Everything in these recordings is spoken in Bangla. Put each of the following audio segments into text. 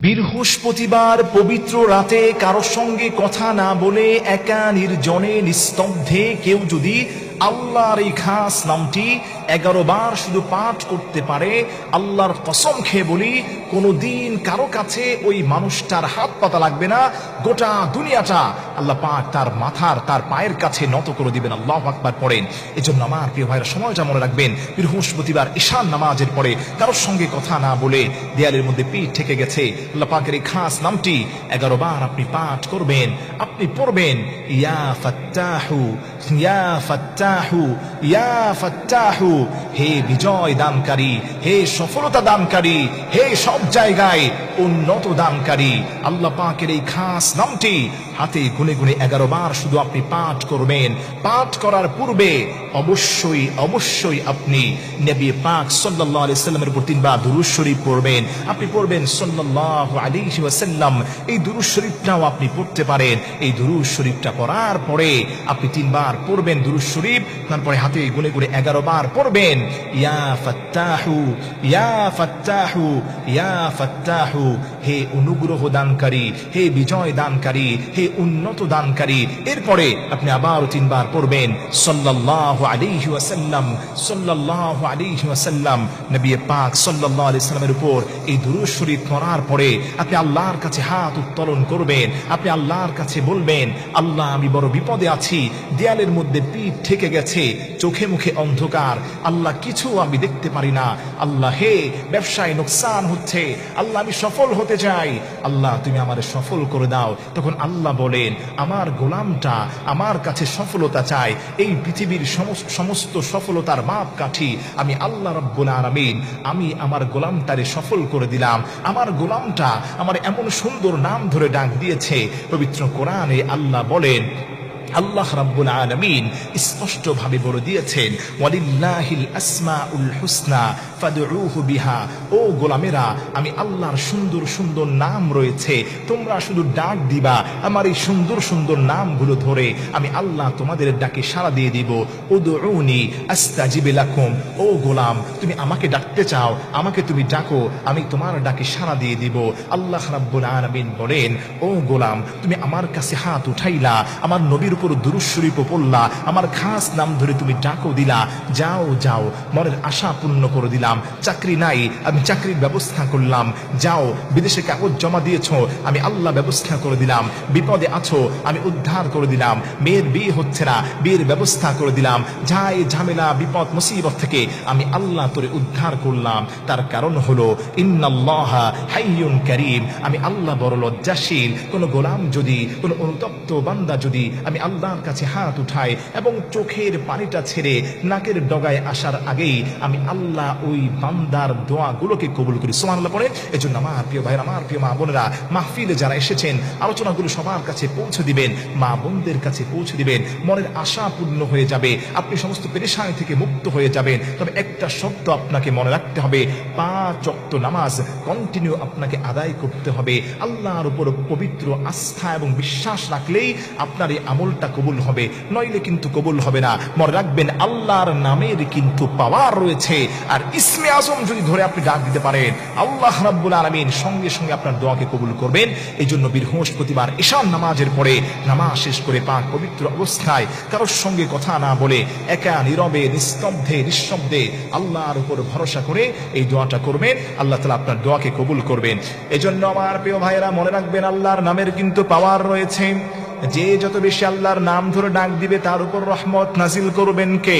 বৃহস্পতিবার পবিত্র রাতে কারোর সঙ্গে কথা না বলে একা নির্জনে নিস্তব্ধে কেউ যদি আল্লাহর এই খাস নামটি 11 বার শুধু পাঠ করতে পারে, আল্লাহর কসম খেয়ে বলি কোনোদিন কারো কাছে ওই মানুষটার হাত পাতা লাগবে না। গোটা দুনিয়াটা আল্লাহ পাক তার মাথার তার পায়ের কাছে নত করে দিবেন। আল্লাহু আকবার পড়েন। এজন্য আমার প্রিয় ভাইরা সময়টা মনে রাখবেন, বৃহস্পতিবার ঈশান নামাজের পরে কারোর সঙ্গে কথা না বলে দেয়ালের মধ্যে পিঠ ঠেকে গেছে আল্লাহ পাকের এই খাস নামটি 11 বার আপনি পাঠ করবেন। আপনি পড়বেন ইয়া ফাত্তাহু ইয়া ফাত্তাহু ইয়া ফাত্তাহু, হে বিজয় দানকারী, হে সফলতা দানকারী, হে সব জায়গায় উন্নত দানকারী। আল্লাহ পাকের এই খাস নামটি হাতে গুনে গুনে 11 বার শুধু আপনি পাঠ করবেন। পাঠ করার পূর্বে অবশ্যই অবশ্যই আপনি নবী পাক সাল্লাল্লাহু আলাইহি ওয়াসাল্লামের উপর 3 বার দুরূদ শরীফ পড়বেন। আপনি পড়বেন সাল্লাল্লাহু আলাইহি ওয়াসাল্লাম। এই দুরূদ শরীফটাও আপনি পড়তে পারেন। এই দুরূদ শরীফটা পড়ার পরে আপনি 3 বার পড়বেন দুরূদ শরীফ, তারপরে হাতে গুনে গুনে 11 বার পড়বেন ইয়া ফাত্তাহু ইয়া ফাত্তাহু ইয়া ফাত্তাহু, হে অনুগ্রহ দানকারী, হে বিজয় দানকারী, হে উন্নত দানকারী। এরপরে আপনি আবার 3 বার পড়বেন সাল্লাল্লাহু আলাইহি ওয়াসাল্লাম সাল্লাল্লাহু আলাইহি ওয়াসাল্লাম। নবী পাক সাল্লাল্লাহু আলাইহি ওয়াসাল্লামের উপর এই দুরূদ শরীফ পড়ার পরে আপনি আল্লাহর কাছে হাত উত্তোলন করবেন। আপনি আল্লাহর কাছে বলবেন, আল্লাহ আমি বড় বিপদে আছি, দেয়ালের মধ্যে পিঠ ঠেকে গেছে, চোখে মুখে অন্ধকার, আল্লাহ কিছু আমি দেখতে পারি না। আল্লাহ হে ব্যবসায় নোকসান হচ্ছে, আল্লাহ আমি সফল হতে চাই, আল্লাহ তুমি আমারে সফল করে দাও। তখন আল্লাহ বলেন, আমার গোলামটা আমার কাছে সফলতা চায়, এই পৃথিবীর সমস্ত সফলতার মাপকাঠি আমি আল্লাহ রাব্বুল আলামিন আমি আমার গোলামটারে সফল করে দিলাম। আমার গোলামটা আমার এমন সুন্দর নাম ধরে ডাক দিয়েছে। পবিত্র কোরআনে আল্লাহ বলেন, আল্লাহ রাব্বুল আলামিন স্পষ্ট ভাবে বলে দিয়েছেন, ওয়ালিল্লাহিল আসমাউল হুসনা ফাদউহু বিহা। ও গোলামেরা, আমি আল্লাহর সুন্দর সুন্দর নাম রয়েছে, তোমরা শুধু ডাক দিবা আমার এই সুন্দর সুন্দর নামগুলো ধরে, আমি আল্লাহ তোমাদের ডাকে সাড়া দিয়ে দিব। উদউনি আস্তাজিব লাকুম। ও গোলাম, তুমি আমাকে ডাকতে চাও, আমাকে তুমি ডাকো, আমি তোমার ডাকে সাড়া দিয়ে দিব। আল্লাহ রাব্বুল আলামিন বলেন, ও গোলাম, তুমি আমার কাছে হাত উঠাইলা, আমার নবীর উপর দুরূদ শরীফ পড়লা, আমার খাস নাম ধরে তুমি ডাকও দিলা, যাও যাও মনের আশা পূর্ণ করে দিলাম। চাকরি নাই, আমি চাকরির ব্যবস্থা করলাম। যাও, বিদেশে কাগজ জমা দিয়েছো, আমি আল্লাহ ব্যবস্থা করে দিলাম। বিপদে আছো, আমি উদ্ধার করে দিলাম। মেয়ের বিয়ে হচ্ছে না, বিয়ের ব্যবস্থা করে দিলাম। যাই ঝামেলা বিপদ মুসিবত থেকে আমি আল্লাহ তোরে উদ্ধার করলাম। তার কারণ হলো ইন্নাল্লাহা হাইয়ুন কারীম, আমি আল্লাহ বড় লজ্জাশীল। কোন গোলাম যদি, কোন অনুতপ্ত বান্দা যদি আমি আল্লাহর কাছে হাত উঠাই এবং চোখের পানিটা ছেড়ে নাকের ডগায় আসার আগেই আমি আল্লাহ ওই বান্দার দোয়াগুলোকে কবুল করি। সুবহানাল্লাহ পড়ে। এজন্য আমার প্রিয় ভাইরা, আমার প্রিয় মা বোনেরা, মাহফিলে যারা এসেছেন আলোচনাগুলো সবার কাছে পৌঁছে দিবেন, মা বোনদের কাছে পৌঁছে দিবেন। মনের আশা পূর্ণ হয়ে যাবে, আপনি সমস্ত পেরেশানি থেকে মুক্ত হয়ে যাবেন। তবে একটা শব্দ আপনাকে মনে রাখতে হবে, 5 ওয়াক্ত নামাজ কন্টিনিউ আপনাকে আদায় করতে হবে। আল্লাহর উপর পবিত্র আস্থা এবং বিশ্বাস রাখলেই আপনার এই আমলটা কবুল হবে, নইলে কিন্তু কবুল হবে না। মনে রাখবেন, আল্লাহর নামের কিন্তু পাওয়ার রয়েছে। আর ইসমে আজম যদি ধরে আপনি ডাক দিতে পারেন, আল্লাহ রাব্বুল আলামিন সঙ্গে সঙ্গে আপনার দোয়াকে কবুল করবেন। এই জন্য বৃহস্পতিবার ঈশান নামাজের পরে নামাজ শেষ করে পাক পবিত্র অবস্থায় কারোর সঙ্গে কথা না বলে একা নীরবে নিস্তব্ধে নিঃশব্দে আল্লাহর উপর ভরসা করে এই দোয়াটা করবেন। আল্লাহ তাআলা আপনার দোয়াকে কবুল করবেন। এজন্য আমার প্রিয় ভাইয়েরা, মনে রাখবেন, আল্লাহর নামের কিন্তু পাওয়ার রয়েছে। যে যত বেশি আল্লাহর নাম ধরে ডাক দিবে তার উপর রহমত নাজিল করবেন কে?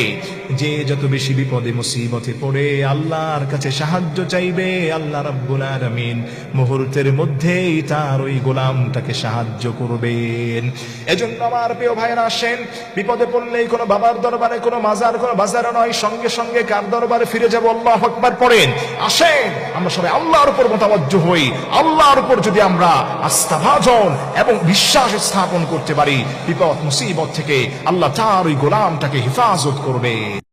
যে যত বেশি বিপদে মুসিবতে পড়ে আল্লাহর কাছে সাহায্য চাইবে, আল্লাহ রাব্বুল আলামিন মুহূর্তের মধ্যেই তার ওই গোলামটাকে সাহায্য করবেন। এজন্য আমার প্রিয় ভাইরা, আসেন, বিপদে পড়লেই কোনো বাবার দরবারে, কোনো মাজার, কোনো বাজারে নয়, সঙ্গে সঙ্গে কার দরবারে ফিরে যাব? আল্লাহু আকবার পড়েন। আসেন, আমরা সবাই আল্লাহর উপর মোতাওয়াজ্জহ হই। আল্লাহর উপর যদি আমরা আস্থাভাজন এবং বিশ্বাস স্থাপন করতে পারি, বিপদ মুসিবত থেকে আল্লাহ তার ওই গোলামটাকে হেফাজত করবে।